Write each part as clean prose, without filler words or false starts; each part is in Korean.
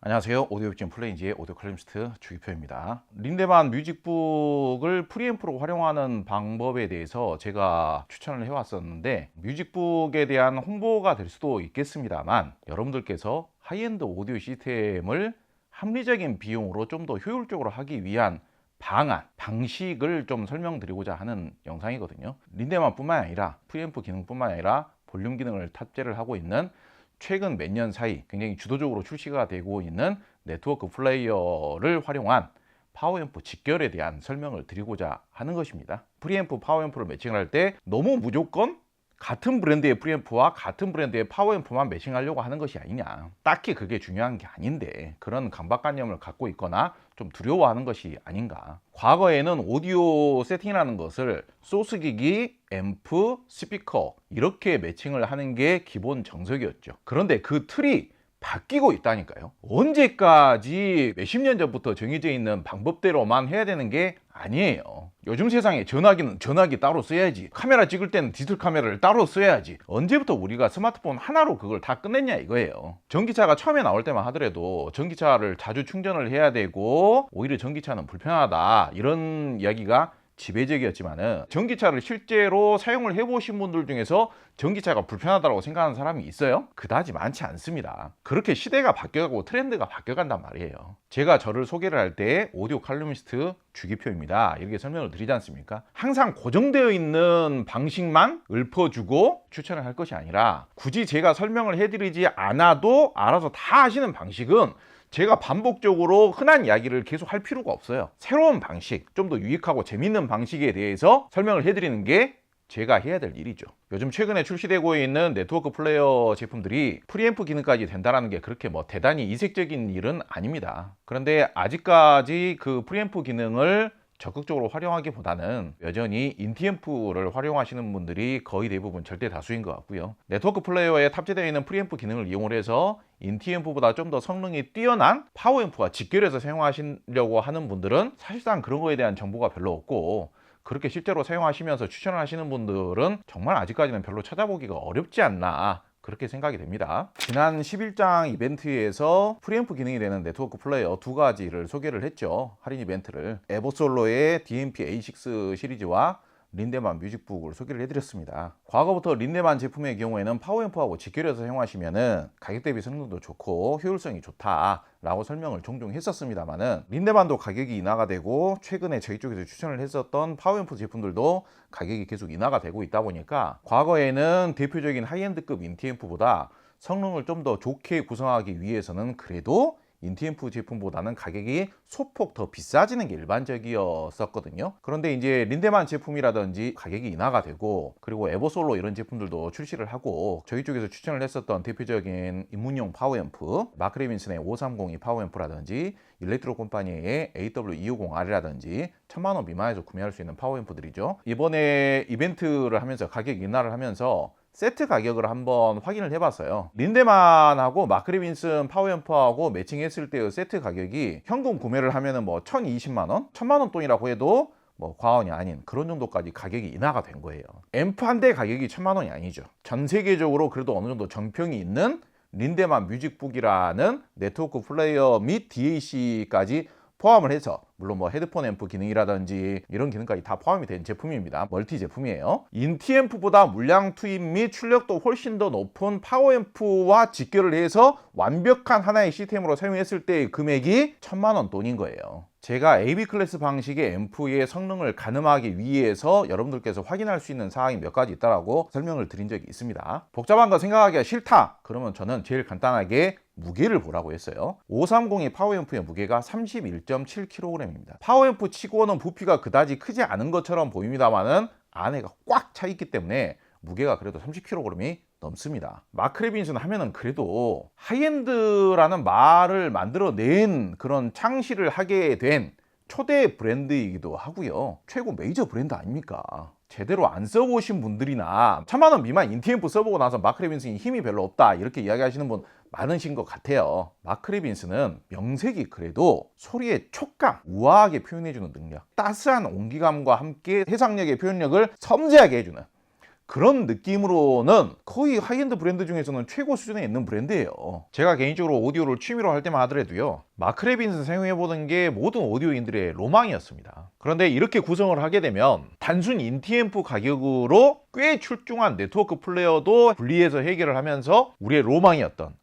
안녕하세요. 오디오 웹진 플레인지의 오디오 칼럼니스트 주기표입니다. 린데만 뮤직북을 프리앰프로 활용하는 방법에 대해서 제가 추천을 해왔었는데, 뮤직북에 대한 홍보가 될 수도 있겠습니다만, 여러분들께서 하이엔드 오디오 시스템을 합리적인 비용으로 좀 더 효율적으로 하기 위한 방안, 방식을 좀 설명드리고자 하는 영상이거든요. 린데만 뿐만 아니라 프리앰프 기능뿐만 아니라 볼륨 기능을 탑재를 하고 있는 최근 몇 년 사이 굉장히 주도적으로 출시가 되고 있는 네트워크 플레이어를 활용한 파워앰프 직결에 대한 설명을 드리고자 하는 것입니다. 프리앰프, 파워앰프를 매칭을 할 때 너무 무조건 같은 브랜드의 프리앰프와 같은 브랜드의 파워앰프만 매칭하려고 하는 것이 아니냐. 딱히 그게 중요한 게 아닌데 그런 강박관념을 갖고 있거나 좀 두려워하는 것이 아닌가. 과거에는 오디오 세팅이라는 것을 소스기기, 앰프, 스피커 이렇게 매칭을 하는 게 기본 정석이었죠. 그런데 그 틀이 바뀌고 있다니까요. 언제까지 몇십 년 전부터 정해져 있는 방법대로만 해야 되는 게 아니에요. 요즘 세상에 전화기는 전화기 따로 써야지, 카메라 찍을 때는 디지털 카메라를 따로 써야지. 언제부터 우리가 스마트폰 하나로 그걸 다 끝냈냐 이거예요. 전기차가 처음에 나올 때만 하더라도 전기차를 자주 충전을 해야 되고 오히려 전기차는 불편하다 이런 이야기가 지배적이었지만은, 전기차를 실제로 사용을 해보신 분들 중에서 전기차가 불편하다고 생각하는 사람이 있어요? 그다지 많지 않습니다. 그렇게 시대가 바뀌어가고 트렌드가 바뀌어간단 말이에요. 제가 저를 소개를 할 때 오디오 칼럼니스트 주기표입니다 이렇게 설명을 드리지 않습니까? 항상 고정되어 있는 방식만 읊어주고 추천을 할 것이 아니라, 굳이 제가 설명을 해드리지 않아도 알아서 다 하시는 방식은 제가 반복적으로 흔한 이야기를 계속 할 필요가 없어요. 새로운 방식, 좀 더 유익하고 재밌는 방식에 대해서 설명을 해드리는 게 제가 해야 될 일이죠. 요즘 최근에 출시되고 있는 네트워크 플레이어 제품들이 프리앰프 기능까지 된다는 게 그렇게 뭐 대단히 이색적인 일은 아닙니다. 그런데 아직까지 그 프리앰프 기능을 적극적으로 활용하기보다는 여전히 인티앰프를 활용하시는 분들이 거의 대부분 절대 다수인 것 같고요. 네트워크 플레이어에 탑재되어 있는 프리앰프 기능을 이용을 해서 인티앰프보다 좀 더 성능이 뛰어난 파워앰프와 직결해서 사용하시려고 하는 분들은 사실상 그런 거에 대한 정보가 별로 없고, 그렇게 실제로 사용하시면서 추천을 하시는 분들은 정말 아직까지는 별로 찾아보기가 어렵지 않나, 그렇게 생각이 됩니다. 지난 11장 이벤트에서 프리앰프 기능이 되는 네트워크 플레이어 두 가지를 소개를 했죠. 할인 이벤트를. 에버솔로의 DMP A6 시리즈와 린데만 뮤직북을 소개를 해드렸습니다. 과거부터 린데만 제품의 경우에는 파워앰프하고 직결해서 사용하시면은 가격 대비 성능도 좋고 효율성이 좋다 라고 설명을 종종 했었습니다만은, 린데만도 가격이 인하가 되고 최근에 저희 쪽에서 추천을 했었던 파워앰프 제품들도 가격이 계속 인하가 되고 있다 보니까, 과거에는 대표적인 하이엔드급 인티앰프보다 성능을 좀 더 좋게 구성하기 위해서는 그래도 인티앰프 제품보다는 가격이 소폭 더 비싸지는 게 일반적이었었거든요. 그런데 이제 린데만 제품이라든지 가격이 인하가 되고, 그리고 에버솔로 이런 제품들도 출시를 하고, 저희 쪽에서 추천을 했었던 대표적인 입문용 파워앰프 마크 레빈슨의 5302 파워앰프라든지 일렉트로 컴파니의 AW250R이라든지 1000만원 미만에서 구매할 수 있는 파워앰프들이죠. 이번에 이벤트를 하면서 가격 인하를 하면서 세트 가격을 한번 확인을 해봤어요. 린데만하고 마크 레빈슨 파워앰프하고 매칭했을 때의 세트 가격이 현금 구매를 하면은 뭐 1020만원? 1000만원 돈이라고 해도 뭐 과언이 아닌 그런 정도까지 가격이 인하가 된 거예요. 앰프 한 대 가격이 1000만원이 아니죠. 전 세계적으로 그래도 어느 정도 정평이 있는 린데만 뮤직북이라는 네트워크 플레이어 및 DAC까지 포함을 해서, 물론 뭐 헤드폰 앰프 기능이라든지 이런 기능까지 다 포함이 된 제품입니다. 멀티 제품이에요. 인티앰프보다 물량 투입 및 출력도 훨씬 더 높은 파워앰프와 직결을 해서 완벽한 하나의 시스템으로 사용했을 때의 금액이 1000만원 돈인 거예요. 제가 AB 클래스 방식의 앰프의 성능을 가늠하기 위해서 여러분들께서 확인할 수 있는 사항이 몇 가지 있다라고 설명을 드린 적이 있습니다. 복잡한 거 생각하기가 싫다 그러면 저는 제일 간단하게 무게를 보라고 했어요. 5302 파워앰프의 무게가 31.7kg입니다. 파워앰프 치고는 부피가 그다지 크지 않은 것처럼 보입니다만은 안에가 꽉 차 있기 때문에 무게가 그래도 30kg이 넘습니다. 마크 레빈슨 하면은 그래도 하이엔드라는 말을 만들어낸 그런 창시를 하게 된 초대 브랜드이기도 하고요. 최고 메이저 브랜드 아닙니까? 제대로 안 써보신 분들이나 1000만원 미만 인티앰프 써보고 나서 마크 레빈슨이 힘이 별로 없다 이렇게 이야기하시는 분 많으신 것 같아요. 마크 레빈슨은 명색이 그래도 소리의 촉감, 우아하게 표현해주는 능력, 따스한 온기감과 함께 해상력의 표현력을 섬세하게 해주는 그런 느낌으로는 거의 하이엔드 브랜드 중에서는 최고 수준에 있는 브랜드예요. 제가 개인적으로 오디오를 취미로 할 때만 하더라도요, 마크 레빈슨 사용해보는 게 모든 오디오인들의 로망이었습니다. 그런데 이렇게 구성을 하게 되면 단순 인티앰프 가격으로 꽤 출중한 네트워크 플레이어도 분리해서 해결을 하면서 우리의 로망이었던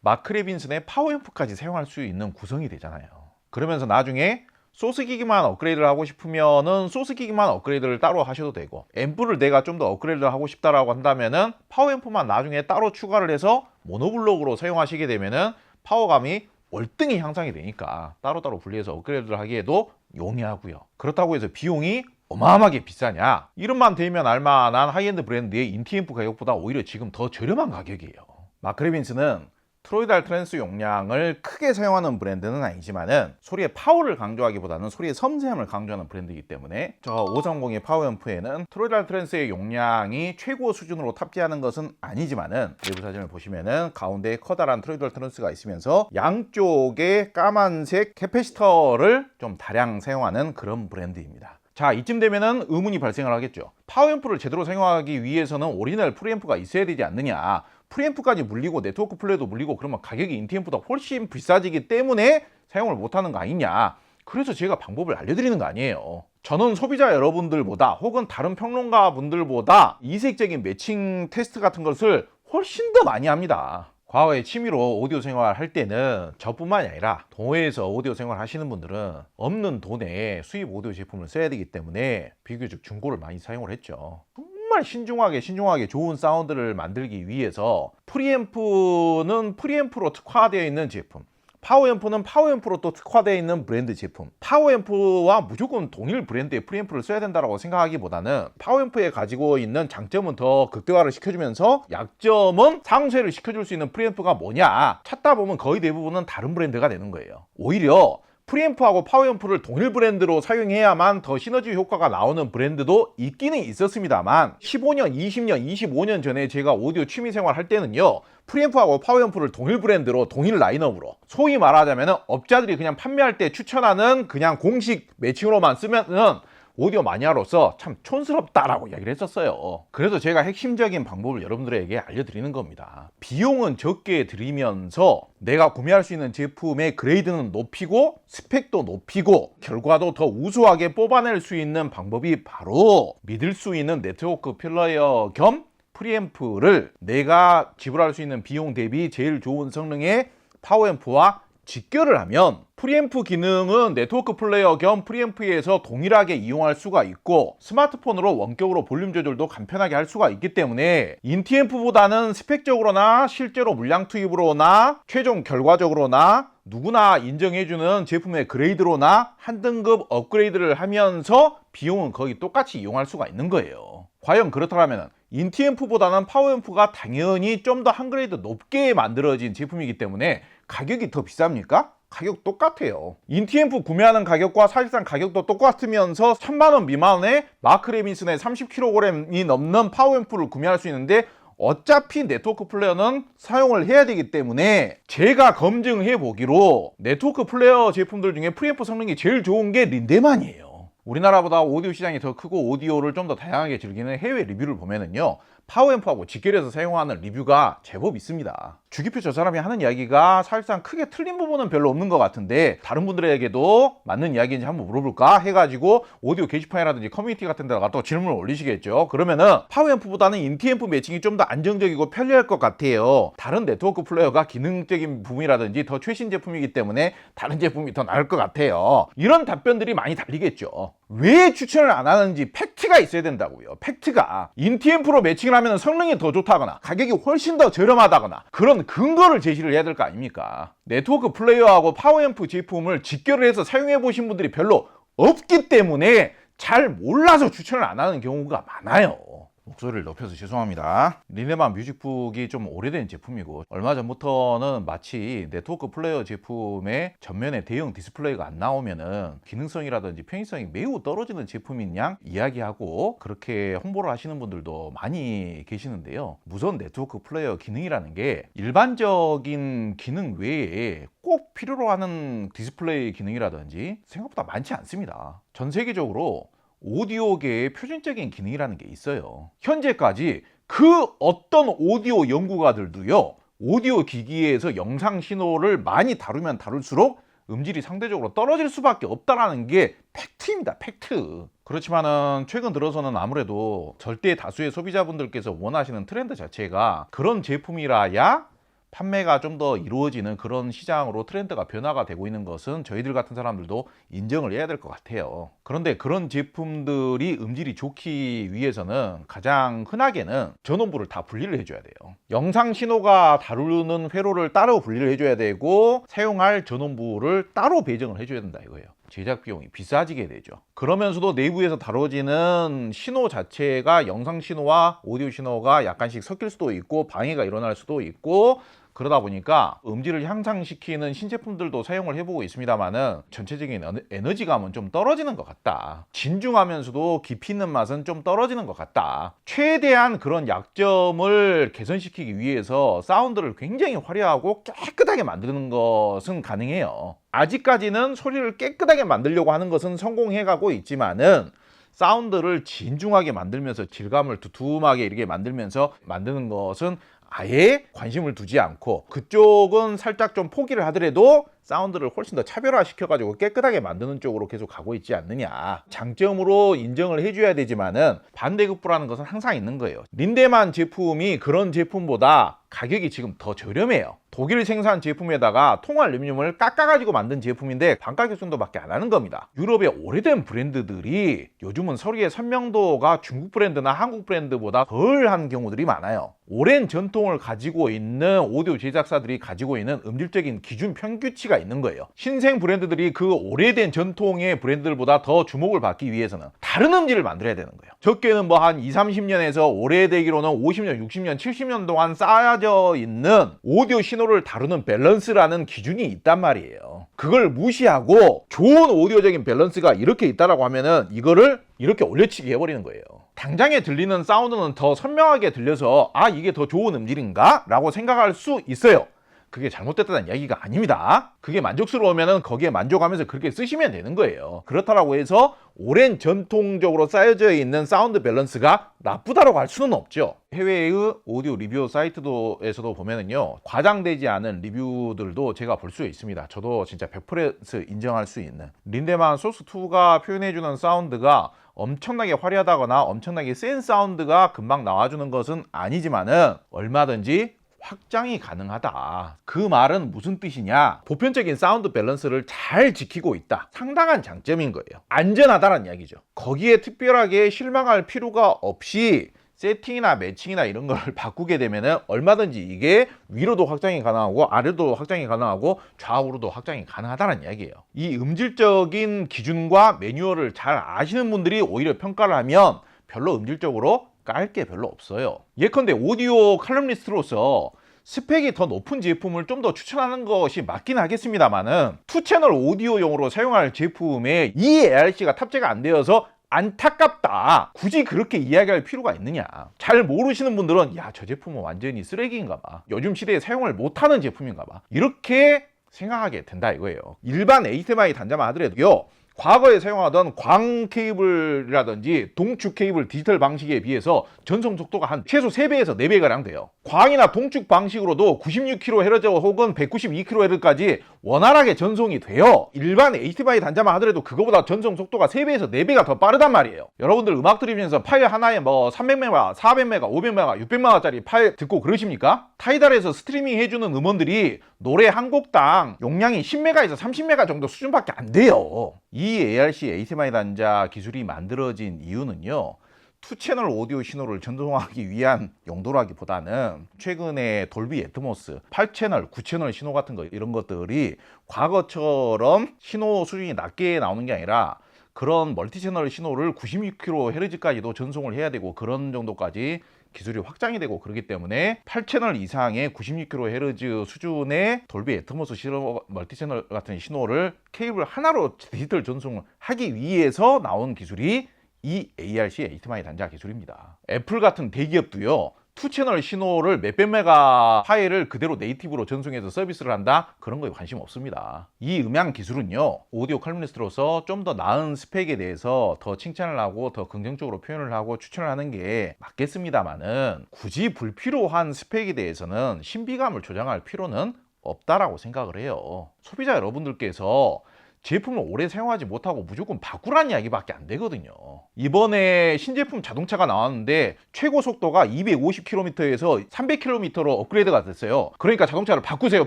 마크 레빈슨의 파워앰프까지 사용할 수 있는 구성이 되잖아요. 그러면서 나중에 소스 기기만 업그레이드를 하고 싶으면은 소스 기기만 업그레이드를 따로 하셔도 되고, 앰프를 내가 좀 더 업그레이드를 하고 싶다라고 한다면은 파워앰프만 나중에 따로 추가를 해서 모노블록으로 사용하시게 되면은 파워감이 월등히 향상이 되니까 따로따로 분리해서 업그레이드를 하기에도 용이하고요. 그렇다고 해서 비용이 어마어마하게 비싸냐? 이름만 대면 알만한 하이엔드 브랜드의 인티앰프 가격보다 오히려 지금 더 저렴한 가격이에요. 마크 레빈슨은 트로이달 트랜스 용량을 크게 사용하는 브랜드는 아니지만은 소리의 파워를 강조하기보다는 소리의 섬세함을 강조하는 브랜드이기 때문에, 저 530의 파워앰프에는 트로이달 트랜스의 용량이 최고 수준으로 탑재하는 것은 아니지만은 내부 사진을 보시면은 가운데에 커다란 트로이달 트랜스가 있으면서 양쪽에 까만색 캐패시터를 좀 다량 사용하는 그런 브랜드입니다. 자, 이쯤 되면은 의문이 발생을 하겠죠. 파워앰프를 제대로 사용하기 위해서는 오리지널 프리앰프가 있어야 되지 않느냐, 프리앰프까지 물리고 네트워크 플레이도 물리고 그러면 가격이 인티앰프보다 훨씬 비싸지기 때문에 사용을 못하는 거 아니냐, 그래서 제가 방법을 알려드리는 거 아니에요. 저는 소비자 여러분들보다 혹은 다른 평론가 분들보다 이색적인 매칭 테스트 같은 것을 훨씬 더 많이 합니다. 과거에 취미로 오디오 생활할 때는 저뿐만이 아니라 동호회에서 오디오 생활 하시는 분들은 없는 돈에 수입 오디오 제품을 써야 되기 때문에 비교적 중고를 많이 사용을 했죠. 정말 신중하게 좋은 사운드를 만들기 위해서 프리앰프는 프리앰프로 특화되어 있는 제품, 파워앰프는 파워앰프로 또 특화되어 있는 브랜드 제품, 파워앰프와 무조건 동일 브랜드의 프리앰프를 써야 된다고 생각하기보다는 파워앰프에 가지고 있는 장점은 더 극대화를 시켜주면서 약점은 상쇄를 시켜줄 수 있는 프리앰프가 뭐냐 찾다 보면 거의 대부분은 다른 브랜드가 되는 거예요. 오히려 프리앰프하고 파워앰프를 동일 브랜드로 사용해야만 더 시너지 효과가 나오는 브랜드도 있기는 있었습니다만, 15년, 20년, 25년 전에 제가 오디오 취미 생활 할 때는요, 프리앰프하고 파워앰프를 동일 브랜드로 동일 라인업으로, 소위 말하자면 업자들이 그냥 판매할 때 추천하는 그냥 공식 매칭으로만 쓰면은 오디오 마니아로서 참 촌스럽다라고 이야기를 했었어요. 그래서 제가 핵심적인 방법을 여러분들에게 알려드리는 겁니다. 비용은 적게 들이면서 내가 구매할 수 있는 제품의 그레이드는 높이고 스펙도 높이고 결과도 더 우수하게 뽑아낼 수 있는 방법이 바로 믿을 수 있는 네트워크 플레이어 겸 프리앰프를 내가 지불할 수 있는 비용 대비 제일 좋은 성능의 파워앰프와 직결을 하면 프리앰프 기능은 네트워크 플레이어 겸 프리앰프에서 동일하게 이용할 수가 있고, 스마트폰으로 원격으로 볼륨 조절도 간편하게 할 수가 있기 때문에 인티앰프보다는 스펙적으로나 실제로 물량 투입으로나 최종 결과적으로나 누구나 인정해주는 제품의 그레이드로나 한 등급 업그레이드를 하면서 비용은 거의 똑같이 이용할 수가 있는 거예요. 과연 그렇다면 인티앰프보다는 파워앰프가 당연히 좀 더 한 그레이드 높게 만들어진 제품이기 때문에 가격이 더 비쌉니까? 가격 똑같아요. 인티앰프 구매하는 가격과 사실상 가격도 똑같으면서 1000만원 미만의 마크 레빈슨의 30kg이 넘는 파워앰프를 구매할 수 있는데, 어차피 네트워크 플레이어는 사용을 해야 되기 때문에 제가 검증해 보기로 네트워크 플레이어 제품들 중에 프리앰프 성능이 제일 좋은 게 린데만이에요. 우리나라보다 오디오 시장이 더 크고 오디오를 좀 더 다양하게 즐기는 해외 리뷰를 보면은요, 파워앰프하고 직결해서 사용하는 리뷰가 제법 있습니다. 주기표 저 사람이 하는 이야기가 사실상 크게 틀린 부분은 별로 없는 것 같은데, 다른 분들에게도 맞는 이야기인지 한번 물어볼까 해가지고 오디오 게시판이라든지 커뮤니티 같은 데다가 또 질문을 올리시겠죠. 그러면은 파워앰프보다는 인티앰프 매칭이 좀 더 안정적이고 편리할 것 같아요. 다른 네트워크 플레이어가 기능적인 부분이라든지 더 최신 제품이기 때문에 다른 제품이 더 나을 것 같아요. 이런 답변들이 많이 달리겠죠. 왜 추천을 안 하는지 팩트가 있어야 된다고요. 팩트가. 인티앰프로 매칭을 하면 성능이 더 좋다거나 가격이 훨씬 더 저렴하다거나 그런 근거를 제시를 해야 될 거 아닙니까? 네트워크 플레이어하고 파워앰프 제품을 직결을 해서 사용해 보신 분들이 별로 없기 때문에 잘 몰라서 추천을 안 하는 경우가 많아요. 목소리를 높여서 죄송합니다. 린데만 뮤직북이 좀 오래된 제품이고, 얼마 전부터는 마치 네트워크 플레이어 제품의 전면에 대형 디스플레이가 안 나오면은 기능성이라든지 편의성이 매우 떨어지는 제품인 양 이야기하고 그렇게 홍보를 하시는 분들도 많이 계시는데요. 무선 네트워크 플레이어 기능이라는 게 일반적인 기능 외에 꼭 필요로 하는 디스플레이 기능이라든지 생각보다 많지 않습니다. 전 세계적으로 오디오계의 표준적인 기능이라는 게 있어요. 현재까지 그 어떤 오디오 연구가들도요, 오디오 기기에서 영상 신호를 많이 다루면 다룰수록 음질이 상대적으로 떨어질 수밖에 없다라는 게 팩트입니다. 팩트. 그렇지만은 최근 들어서는 아무래도 절대 다수의 소비자분들께서 원하시는 트렌드 자체가 그런 제품이라야 판매가 좀 더 이루어지는 그런 시장으로 트렌드가 변화가 되고 있는 것은 저희들 같은 사람들도 인정을 해야 될 것 같아요. 그런데 그런 제품들이 음질이 좋기 위해서는 가장 흔하게는 전원부를 다 분리를 해줘야 돼요. 영상 신호가 다루는 회로를 따로 분리를 해줘야 되고 사용할 전원부를 따로 배정을 해줘야 된다 이거예요. 제작 비용이 비싸지게 되죠. 그러면서도 내부에서 다뤄지는 신호 자체가 영상 신호와 오디오 신호가 약간씩 섞일 수도 있고 방해가 일어날 수도 있고, 그러다 보니까 음질을 향상시키는 신제품들도 사용을 해보고 있습니다만은 전체적인 에너지감은 좀 떨어지는 것 같다. 진중하면서도 깊이 있는 맛은 좀 떨어지는 것 같다. 최대한 그런 약점을 개선시키기 위해서 사운드를 굉장히 화려하고 깨끗하게 만드는 것은 가능해요. 아직까지는 소리를 깨끗하게 만들려고 하는 것은 성공해가고 있지만은 사운드를 진중하게 만들면서 질감을 두툼하게 이렇게 만들면서 만드는 것은 아예 관심을 두지 않고, 그쪽은 살짝 좀 포기를 하더라도 사운드를 훨씬 더 차별화시켜가지고 깨끗하게 만드는 쪽으로 계속 가고 있지 않느냐. 장점으로 인정을 해줘야 되지만은 반대급부라는 것은 항상 있는 거예요. 린데만 제품이 그런 제품보다 가격이 지금 더 저렴해요. 독일 생산 제품에다가 통알루미늄을 깎아가지고 만든 제품인데 반가격 정도밖에 안 하는 겁니다. 유럽의 오래된 브랜드들이 요즘은 소리의 선명도가 중국 브랜드나 한국 브랜드보다 덜한 경우들이 많아요. 오랜 전통을 가지고 있는 오디오 제작사들이 가지고 있는 음질적인 기준 평균치가 있는 거예요. 신생 브랜드들이 그 오래된 전통의 브랜드들보다 더 주목을 받기 위해서는 다른 음질을 만들어야 되는 거예요. 적게는 뭐 한 20, 30년에서 오래되기로는 50년, 60년, 70년 동안 쌓여져 있는 오디오 신호를 다루는 밸런스라는 기준이 있단 말이에요. 그걸 무시하고 좋은 오디오적인 밸런스가 이렇게 있다라고 하면은 이거를 이렇게 올려치기 해버리는 거예요. 당장에 들리는 사운드는 더 선명하게 들려서 아, 이게 더 좋은 음질인가? 라고 생각할 수 있어요. 그게 잘못됐다는 이야기가 아닙니다. 그게 만족스러우면 거기에 만족하면서 그렇게 쓰시면 되는 거예요. 그렇다고 해서 오랜 전통적으로 쌓여져 있는 사운드 밸런스가 나쁘다고 할 수는 없죠. 해외의 오디오 리뷰 사이트에서도 보면은요, 과장되지 않은 리뷰들도 제가 볼 수 있습니다. 저도 진짜 100% 인정할 수 있는, 린데만 소스2가 표현해주는 사운드가 엄청나게 화려하다거나 엄청나게 센 사운드가 금방 나와주는 것은 아니지만은 얼마든지 확장이 가능하다. 그 말은 무슨 뜻이냐? 보편적인 사운드 밸런스를 잘 지키고 있다. 상당한 장점인 거예요. 안전하다는 이야기죠. 거기에 특별하게 실망할 필요가 없이 세팅이나 매칭이나 이런 걸 바꾸게 되면은 얼마든지 이게 위로도 확장이 가능하고 아래도 확장이 가능하고 좌우로도 확장이 가능하다는 이야기예요. 이 음질적인 기준과 매뉴얼을 잘 아시는 분들이 오히려 평가를 하면 별로 음질적으로 깔 게 별로 없어요. 예컨대 오디오 칼럼니스트로서 스펙이 더 높은 제품을 좀 더 추천하는 것이 맞긴 하겠습니다만은 2채널 오디오용으로 사용할 제품에 이 ARC가 탑재가 안 되어서 안타깝다, 굳이 그렇게 이야기할 필요가 있느냐. 잘 모르시는 분들은 야, 저 제품은 완전히 쓰레기인가 봐, 요즘 시대에 사용을 못하는 제품인가 봐, 이렇게 생각하게 된다 이거예요. 일반 HDMI 단자만 하더라도요, 과거에 사용하던 광 케이블이라든지 동축 케이블 디지털 방식에 비해서 전송 속도가 한 최소 3배에서 4배가량 돼요. 광이나 동축 방식으로도 96kHz 혹은 192kHz까지 원활하게 전송이 돼요. 일반 HDMI 단자만 하더라도 그거보다 전송 속도가 3배에서 4배가 더 빠르단 말이에요. 여러분들 음악 들으면서 파일 하나에 뭐 300메가, 400메가, 500메가, 600메가짜리 파일 듣고 그러십니까? 타이달에서 스트리밍 해주는 음원들이 노래 한 곡당 용량이 10메가에서 30메가 정도 수준밖에 안 돼요. 이 ARC HDMI 단자 기술이 만들어진 이유는요, 2채널 오디오 신호를 전송하기 위한 용도라기보다는 최근에 돌비 애트모스 8채널, 9채널 신호 같은 거, 이런 것들이 과거처럼 신호 수준이 낮게 나오는 게 아니라 그런 멀티채널 신호를 96kHz까지도 전송을 해야 되고 그런 정도까지 기술이 확장이 되고 그렇기 때문에 8채널 이상의 96kHz 수준의 돌비 애트모스 신호, 멀티채널 같은 신호를 케이블 하나로 디지털 전송을 하기 위해서 나온 기술이 이 ARC HDMI 단자 기술입니다. 애플 같은 대기업도요, 2채널 신호를 몇백 메가 파일을 그대로 네이티브로 전송해서 서비스를 한다? 그런 거에 관심 없습니다. 이 음향 기술은요, 오디오 컬럼니스트로서 좀 더 나은 스펙에 대해서 더 칭찬을 하고 더 긍정적으로 표현을 하고 추천을 하는 게 맞겠습니다만은, 굳이 불필요한 스펙에 대해서는 신비감을 조장할 필요는 없다라고 생각을 해요. 소비자 여러분들께서 제품을 오래 사용하지 못하고 무조건 바꾸라는 이야기밖에 안 되거든요. 이번에 신제품 자동차가 나왔는데 최고 속도가 250km에서 300km로 업그레이드가 됐어요. 그러니까 자동차를 바꾸세요,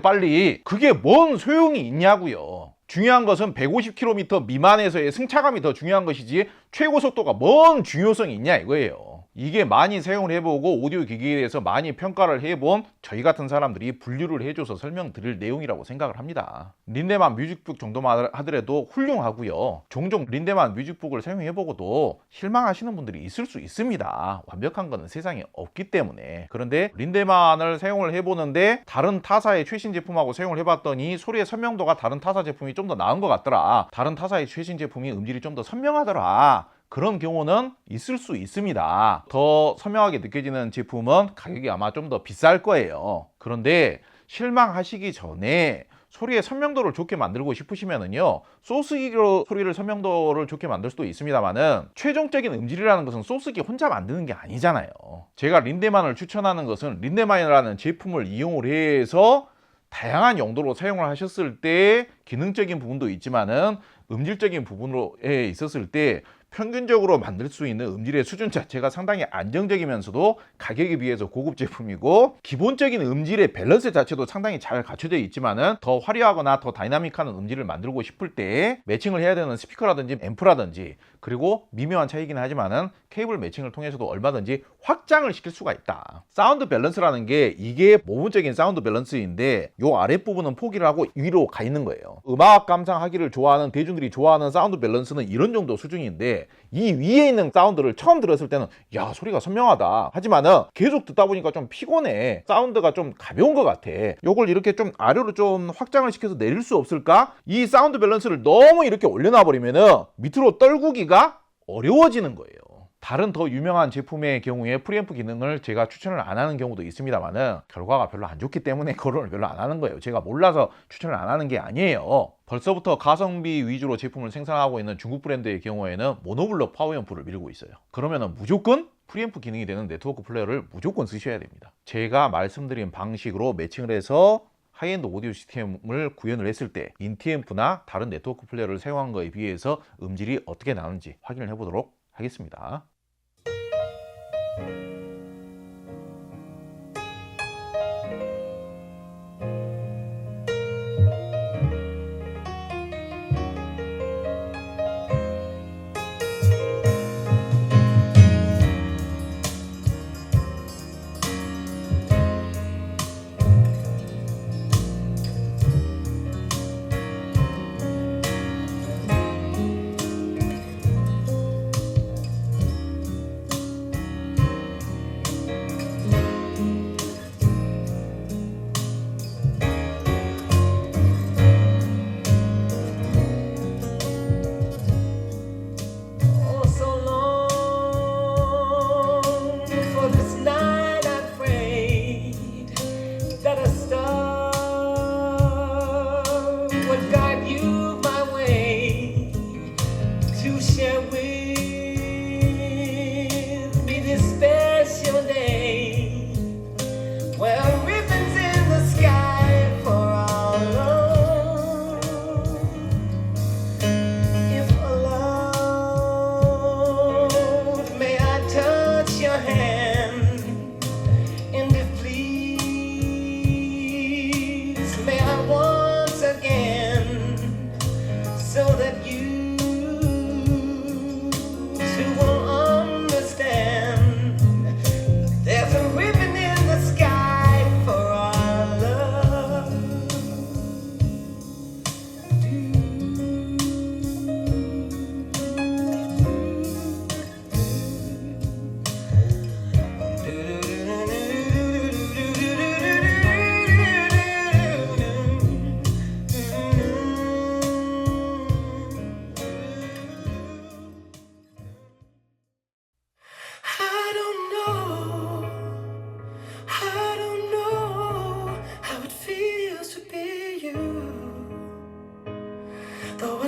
빨리. 그게 뭔 소용이 있냐고요. 중요한 것은 150km 미만에서의 승차감이 더 중요한 것이지 최고 속도가 뭔 중요성이 있냐 이거예요. 이게 많이 사용을 해보고 오디오 기기에 대해서 많이 평가를 해본 저희 같은 사람들이 분류를 해줘서 설명드릴 내용이라고 생각을 합니다. 린데만 뮤직북 정도만 하더라도 훌륭하고요. 종종 린데만 뮤직북을 사용해보고도 실망하시는 분들이 있을 수 있습니다. 완벽한 거는 세상에 없기 때문에. 그런데 린데만을 사용을 해보는데 다른 타사의 최신 제품하고 사용을 해봤더니 소리의 선명도가 다른 타사 제품이 좀 더 나은 것 같더라. 다른 타사의 최신 제품이 음질이 좀 더 선명하더라. 그런 경우는 있을 수 있습니다. 더 선명하게 느껴지는 제품은 가격이 아마 좀 더 비쌀 거예요. 그런데 실망하시기 전에 소리의 선명도를 좋게 만들고 싶으시면은요, 소스기로 소리를 선명도를 좋게 만들 수도 있습니다만은 최종적인 음질이라는 것은 소스기 혼자 만드는 게 아니잖아요. 제가 린데만을 추천하는 것은 린데만이라는 제품을 이용을 해서 다양한 용도로 사용을 하셨을 때 기능적인 부분도 있지만은 음질적인 부분에 있었을 때 평균적으로 만들 수 있는 음질의 수준 자체가 상당히 안정적이면서도 가격에 비해서 고급 제품이고, 기본적인 음질의 밸런스 자체도 상당히 잘 갖춰져 있지만은 더 화려하거나 더 다이나믹한 음질을 만들고 싶을 때 매칭을 해야 되는 스피커라든지 앰프라든지, 그리고 미묘한 차이긴 하지만은 케이블 매칭을 통해서도 얼마든지 확장을 시킬 수가 있다. 사운드 밸런스라는 게 이게 모분적인 사운드 밸런스인데 요 아랫부분은 포기를 하고 위로 가 있는 거예요. 음악 감상하기를 좋아하는 대중들이 좋아하는 사운드 밸런스는 이런 정도 수준인데, 이 위에 있는 사운드를 처음 들었을 때는 야, 소리가 선명하다. 하지만은 계속 듣다 보니까 좀 피곤해. 사운드가 좀 가벼운 것 같아. 요걸 이렇게 좀 아래로 좀 확장을 시켜서 내릴 수 없을까? 이 사운드 밸런스를 너무 이렇게 올려놔 버리면은 밑으로 떨구기가 어려워지는 거예요. 다른 더 유명한 제품의 경우에 프리앰프 기능을 제가 추천을 안 하는 경우도 있습니다만은 결과가 별로 안 좋기 때문에 그걸 별로 안 하는 거예요. 제가 몰라서 추천을 안 하는 게 아니에요. 벌써부터 가성비 위주로 제품을 생산하고 있는 중국 브랜드의 경우에는 모노블럭 파워앰프를 밀고 있어요. 그러면은 무조건 프리앰프 기능이 되는 네트워크 플레이어를 무조건 쓰셔야 됩니다. 제가 말씀드린 방식으로 매칭을 해서 하이엔드 오디오 시스템을 구현을 했을 때 인티앰프나 다른 네트워크 플레이어를 사용한 거에 비해서 음질이 어떻게 나오는지 확인을 해보도록 하겠습니다.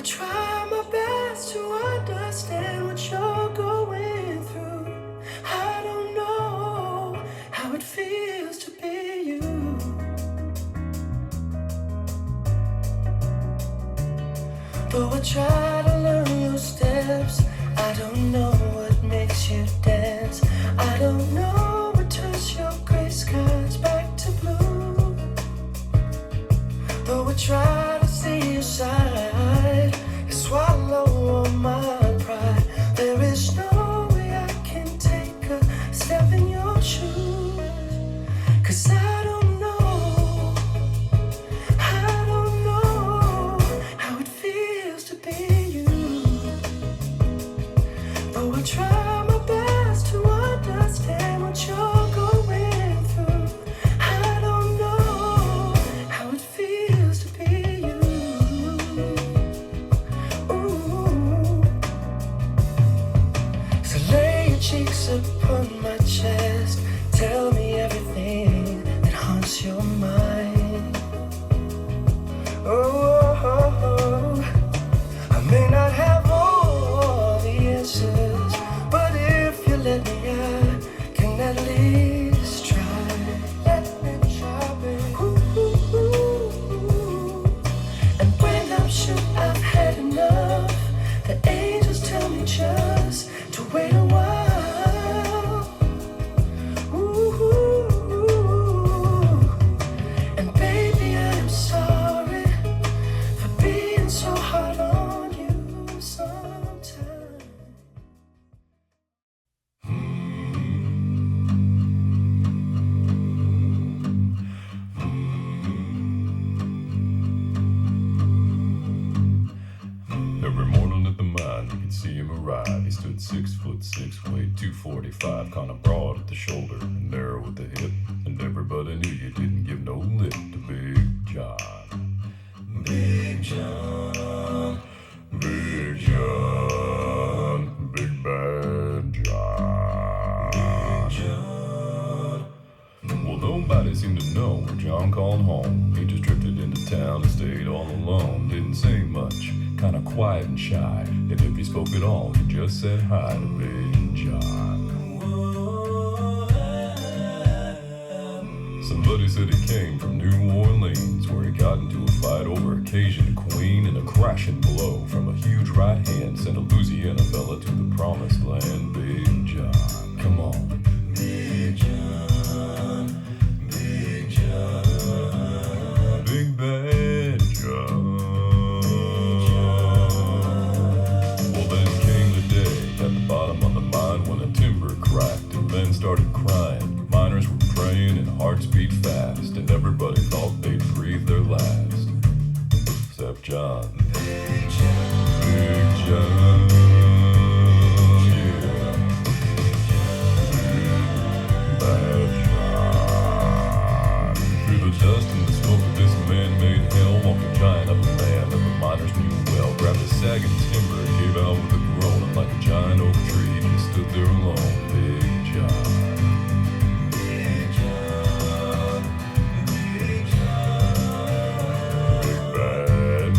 try my best to understand what you're going through. I don't know how it feels to be you. Though I try to learn your steps, I don't know what makes you dance. I don't know what turns your gray skies back to blue. Though I try to see your side, you swallow all my pride. There is no way I can take a step in your shoes. 'Cause I don't know how it feels to be you. Though I try my best to understand what you're going through, I don't know how it feels to be you. Ooh. So lay your cheeks upon my chest, tell me everything that haunts your mind. Oh, I may not have all the answers, but if you let me, I can at least try. Let me try, babe. Ooh. And when I'm sure I've had enough, the angels tell me just to wait a while. Ooh. And baby, I'm sorry for being so hard on you sometimes. Every morning at the mine, you could see him arrive. He stood 6'6", weighed 245, kinda broad at the shoulder and narrow at the hip. And everybody knew you didn't give no lip to Big John. Big John, Big John, Big Bad John. Big John. Well, nobody seemed to know when John called home. He just drifted into town and stayed all alone. Didn't say much, kinda quiet and shy. And if he spoke at all, he just said hi to Big John. Somebody said he came from New Orleans, where he got into a fight over a Cajun queen, and a crashing blow from a huge right hand sent a Louisiana fella to the promised land. Big John, come on. Big John, Big John, Big Bad John. Well, then came the day at the bottom of the mine when the timber cracked and men started crying. Miners were praying and hearts beat fast, and everybody thought they'd breathe their last. Except John. Big John. Big John. Yeah. Bad John. Through the dust and the smoke of this man-made hell walked a giant of a man that the miners knew well. Grabbed a sagging timber and gave out with a groan, and like a giant oak tree, he stood there alone. Big John. Big John. Big John. Big Bad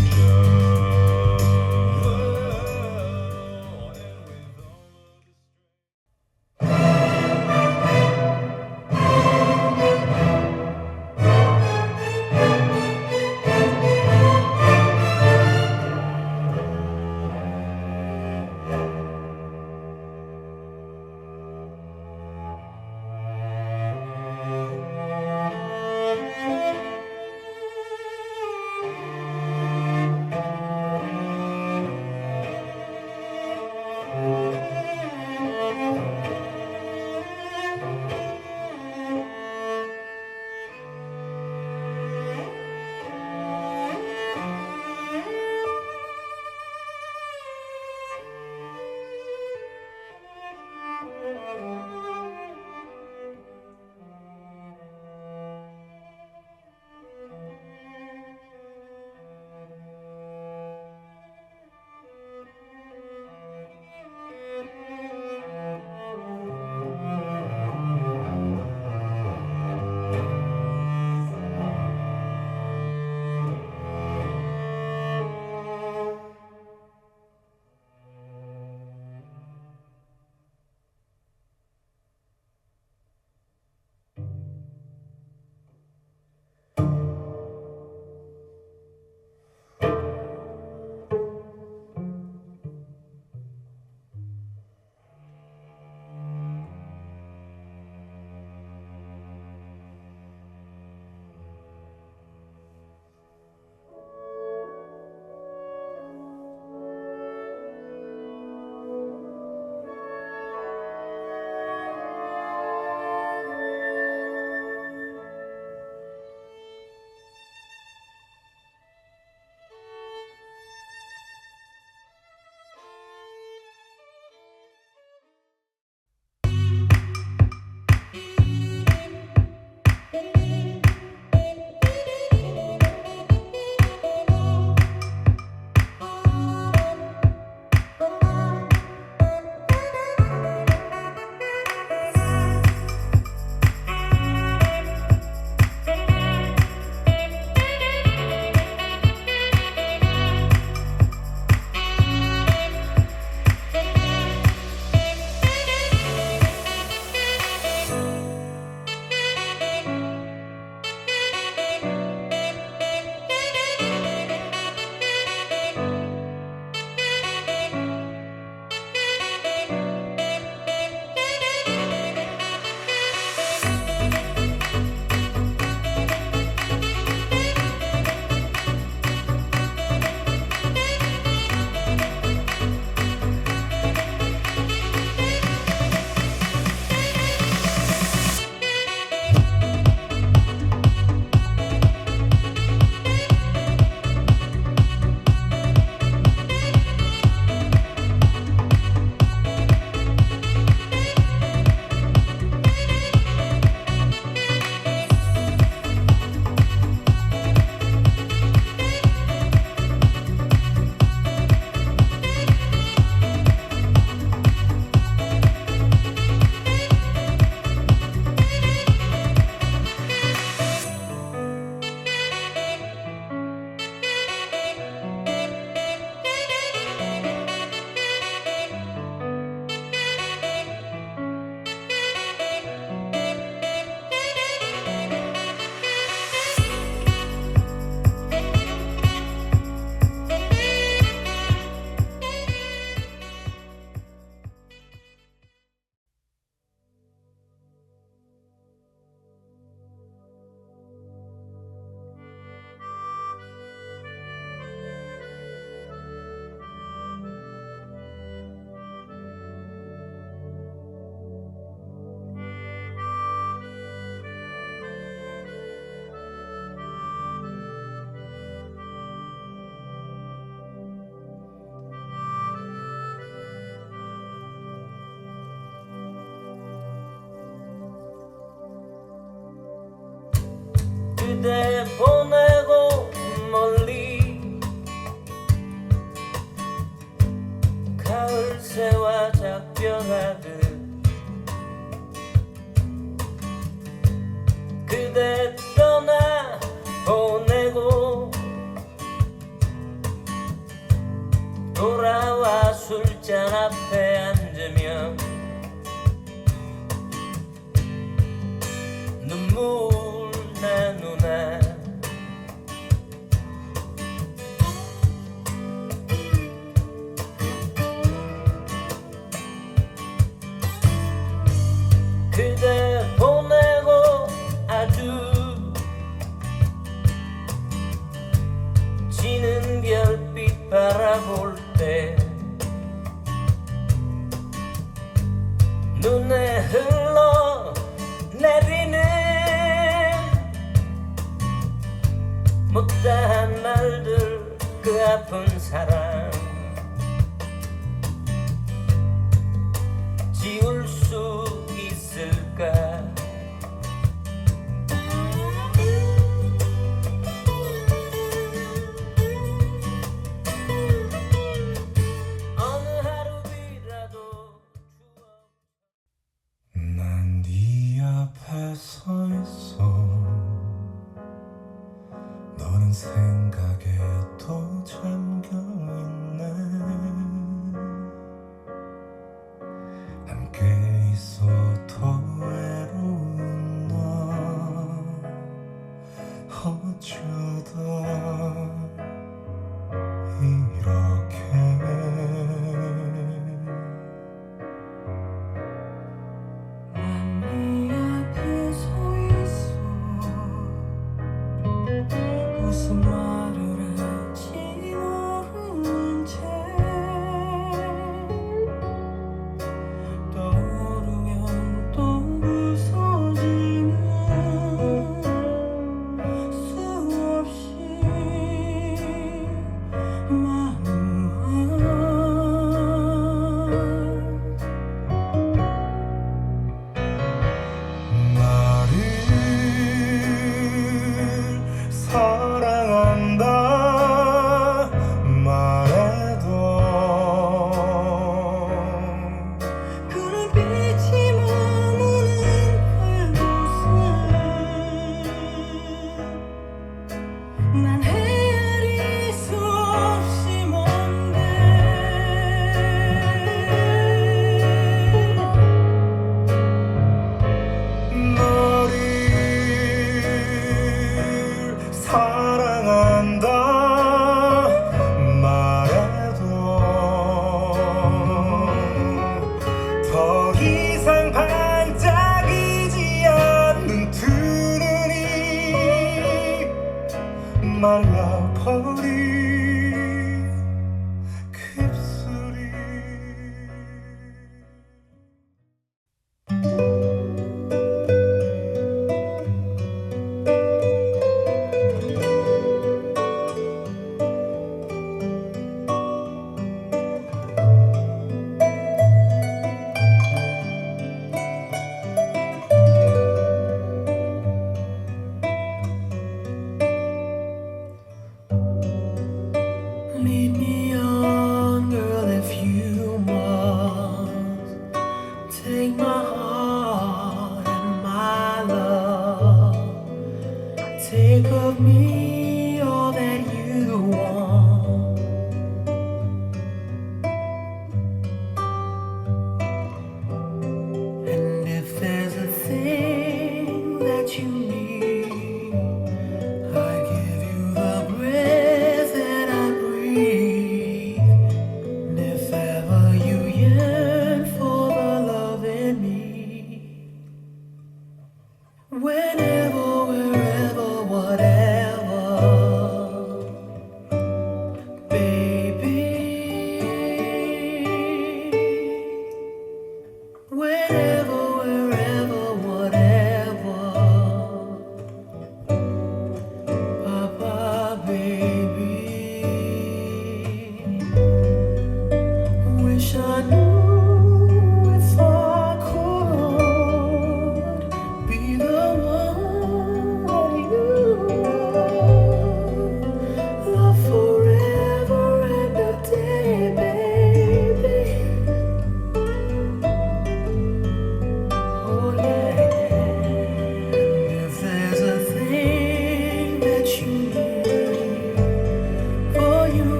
그대 보내고 멀리 가을 새와 작별하듯 그대 떠나 보내고 돌아와 술잔 앞에 앉으면 눈물 나누나 그대 보내고 아주 지는 별빛 바라볼 때 눈에 흘러 내리는 못다한 말들 그 아픈 사랑 지울 수 있을까 어느 하루비라도 난 네 앞에 서 있어 너는 생각에 또 잠겨있네 함께 있어 더 외로운 나 어쩌다 이렇게 난 네 앞에 서 있어 웃음 말을 하지 마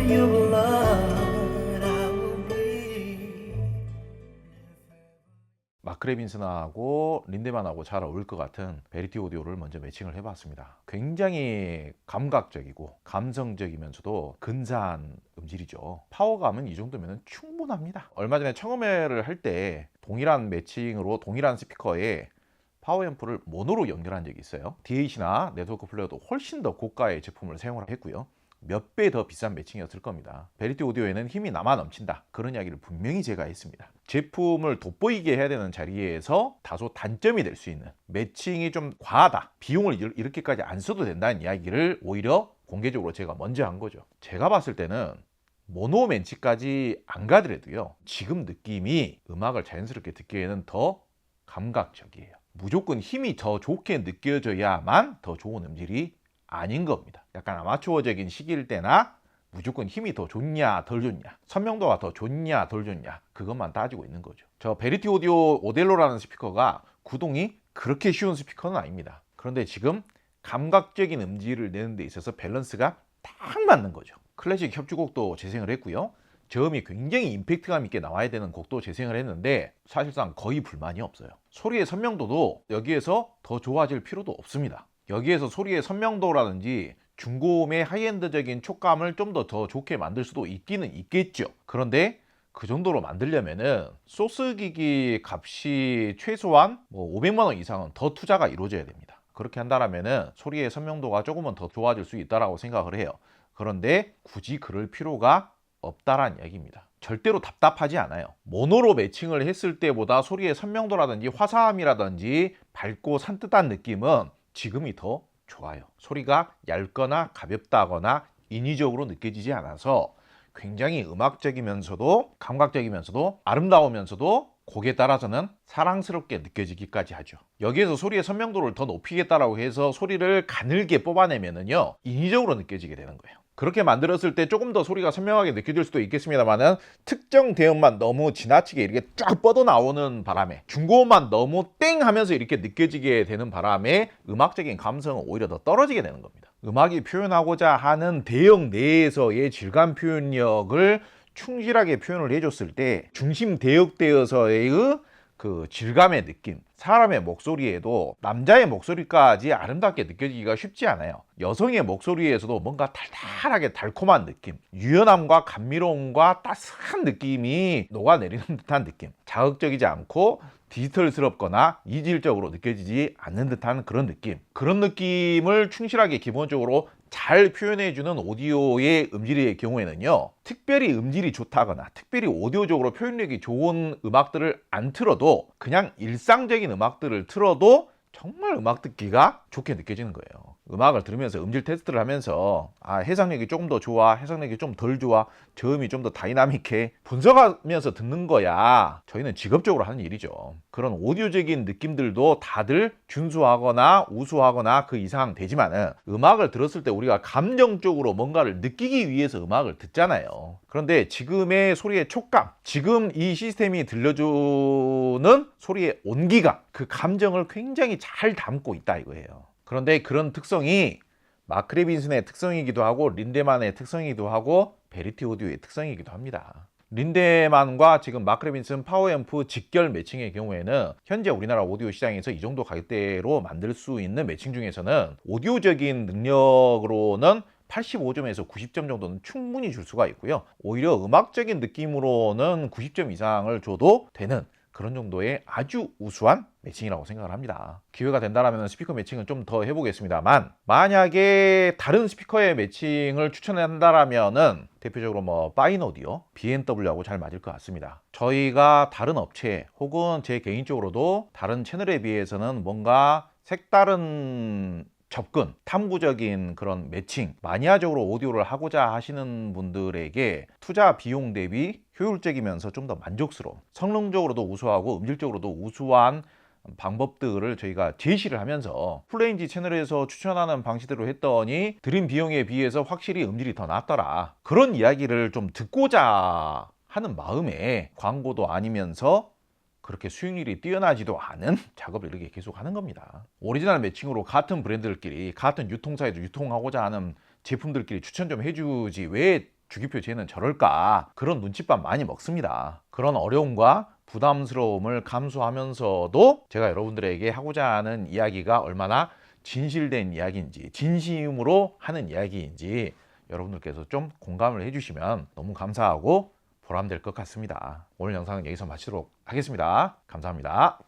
your blood I will bleed. 마크 레빈슨하고 린데만하고 잘 어울릴 것 같은 베리티 오디오를 먼저 매칭을 해봤습니다. 굉장히 감각적이고 감성적이면서도 근사한 음질이죠. 파워감은 이 정도면 충분합니다. 얼마 전에 청음회를 할 때 동일한 매칭으로 동일한 스피커에 파워앰프를 모노로 연결한 적이 있어요. DAC나 네트워크 플레이어도 훨씬 더 고가의 제품을 사용을 했고요. 몇 배 더 비싼 매칭이었을 겁니다. 베리티 오디오에는 힘이 남아 넘친다, 그런 이야기를 분명히 제가 했습니다. 제품을 돋보이게 해야 되는 자리에서 다소 단점이 될 수 있는 매칭이 좀 과하다, 비용을 이렇게까지 안 써도 된다는 이야기를 오히려 공개적으로 제가 먼저 한 거죠. 제가 봤을 때는 모노 매치까지 안 가더라도요, 지금 느낌이 음악을 자연스럽게 듣기에는 더 감각적이에요. 무조건 힘이 더 좋게 느껴져야만 더 좋은 음질이 아닌 겁니다. 약간 아마추어적인 시기일 때나 무조건 힘이 더 좋냐 덜 좋냐, 선명도가 더 좋냐 덜 좋냐, 그것만 따지고 있는 거죠. 저 베리티 오디오 오델로라는 스피커가 구동이 그렇게 쉬운 스피커는 아닙니다. 그런데 지금 감각적인 음질을 내는 데 있어서 밸런스가 딱 맞는 거죠. 클래식 협주곡도 재생을 했고요, 저음이 굉장히 임팩트감 있게 나와야 되는 곡도 재생을 했는데 사실상 거의 불만이 없어요. 소리의 선명도도 여기에서 더 좋아질 필요도 없습니다. 여기에서 소리의 선명도라든지 중고음의 하이엔드적인 촉감을 좀 더 좋게 만들 수도 있기는 있겠죠. 그런데 그 정도로 만들려면은 소스 기기 값이 최소한 500만 원 이상은 더 투자가 이루어져야 됩니다. 그렇게 한다면은 소리의 선명도가 조금은 더 좋아질 수 있다라고 생각을 해요. 그런데 굳이 그럴 필요가 없다라는 이야기입니다. 절대로 답답하지 않아요. 모노로 매칭을 했을 때보다 소리의 선명도라든지 화사함이라든지 밝고 산뜻한 느낌은 지금이 더 좋아요. 소리가 얇거나 가볍다거나 인위적으로 느껴지지 않아서 굉장히 음악적이면서도 감각적이면서도 아름다우면서도 곡에 따라서는 사랑스럽게 느껴지기까지 하죠. 여기에서 소리의 선명도를 더 높이겠다라고 해서 소리를 가늘게 뽑아내면은요, 인위적으로 느껴지게 되는 거예요. 그렇게 만들었을 때 조금 더 소리가 선명하게 느껴질 수도 있겠습니다만은 특정 대음만 너무 지나치게 이렇게 쫙 뻗어 나오는 바람에, 중고음만 너무 땡 하면서 이렇게 느껴지게 되는 바람에 음악적인 감성은 오히려 더 떨어지게 되는 겁니다. 음악이 표현하고자 하는 대형 내에서의 질감 표현력을 충실하게 표현을 해줬을 때 중심 대역되어서의 그 질감의 느낌, 사람의 목소리에도 남자의 목소리까지 아름답게 느껴지기가 쉽지 않아요. 여성의 목소리에서도 뭔가 달달하게 달콤한 느낌, 유연함과 감미로움과 따스한 느낌이 녹아내리는 듯한 느낌, 자극적이지 않고 디지털스럽거나 이질적으로 느껴지지 않는 듯한 그런 느낌, 그런 느낌을 충실하게 기본적으로 잘 표현해주는 오디오의 음질의 경우에는요, 특별히 음질이 좋다거나 특별히 오디오적으로 표현력이 좋은 음악들을 안 틀어도 그냥 일상적인 음악들을 틀어도 정말 음악 듣기가 좋게 느껴지는 거예요. 음악을 들으면서 음질 테스트를 하면서 해상력이 조금 더 좋아, 해상력이 좀 덜 좋아, 저음이 좀 더 다이나믹해, 분석하면서 듣는 거야 저희는 직업적으로 하는 일이죠. 그런 오디오적인 느낌들도 다들 준수하거나 우수하거나 그 이상 되지만은 음악을 들었을 때 우리가 감정적으로 뭔가를 느끼기 위해서 음악을 듣잖아요. 그런데 지금의 소리의 촉감, 지금 이 시스템이 들려주는 소리의 온기가 그 감정을 굉장히 잘 담고 있다 이거예요. 그런데 그런 특성이 마크 레빈슨의 특성이기도 하고 린데만의 특성이기도 하고 베리티 오디오의 특성이기도 합니다. 린데만과 지금 마크 레빈슨 파워앰프 직결 매칭의 경우에는 현재 우리나라 오디오 시장에서 이 정도 가격대로 만들 수 있는 매칭 중에서는 오디오적인 능력으로는 85점에서 90점 정도는 충분히 줄 수가 있고요. 오히려 음악적인 느낌으로는 90점 이상을 줘도 되는 그런 정도의 아주 우수한 매칭이라고 생각을 합니다. 기회가 된다면 스피커 매칭은 좀 더 해보겠습니다만, 만약에 다른 스피커의 매칭을 추천한다면 대표적으로 파인오디오, B&W하고 잘 맞을 것 같습니다. 저희가 다른 업체 혹은 제 개인적으로도 다른 채널에 비해서는 뭔가 색다른 접근, 탐구적인 그런 매칭, 마니아적으로 오디오를 하고자 하시는 분들에게 투자 비용 대비 효율적이면서 좀 더 만족스러운, 성능적으로도 우수하고 음질적으로도 우수한 방법들을 저희가 제시를 하면서 플레인지 채널에서 추천하는 방식대로 했더니 들인 비용에 비해서 확실히 음질이 더 낫더라, 그런 이야기를 좀 듣고자 하는 마음에 광고도 아니면서 그렇게 수익률이 뛰어나지도 않은 작업을 이렇게 계속 하는 겁니다. 오리지널 매칭으로 같은 브랜드들끼리 같은 유통사에서 유통하고자 하는 제품들끼리 추천 좀 해주지 왜 주기표 쟤는 저럴까? 그런 눈칫밥 많이 먹습니다. 그런 어려움과 부담스러움을 감수하면서도 제가 여러분들에게 하고자 하는 이야기가 얼마나 진실된 이야기인지, 진심으로 하는 이야기인지 여러분들께서 좀 공감을 해주시면 너무 감사하고 보람될 것 같습니다. 오늘 영상은 여기서 마치도록 하겠습니다. 감사합니다.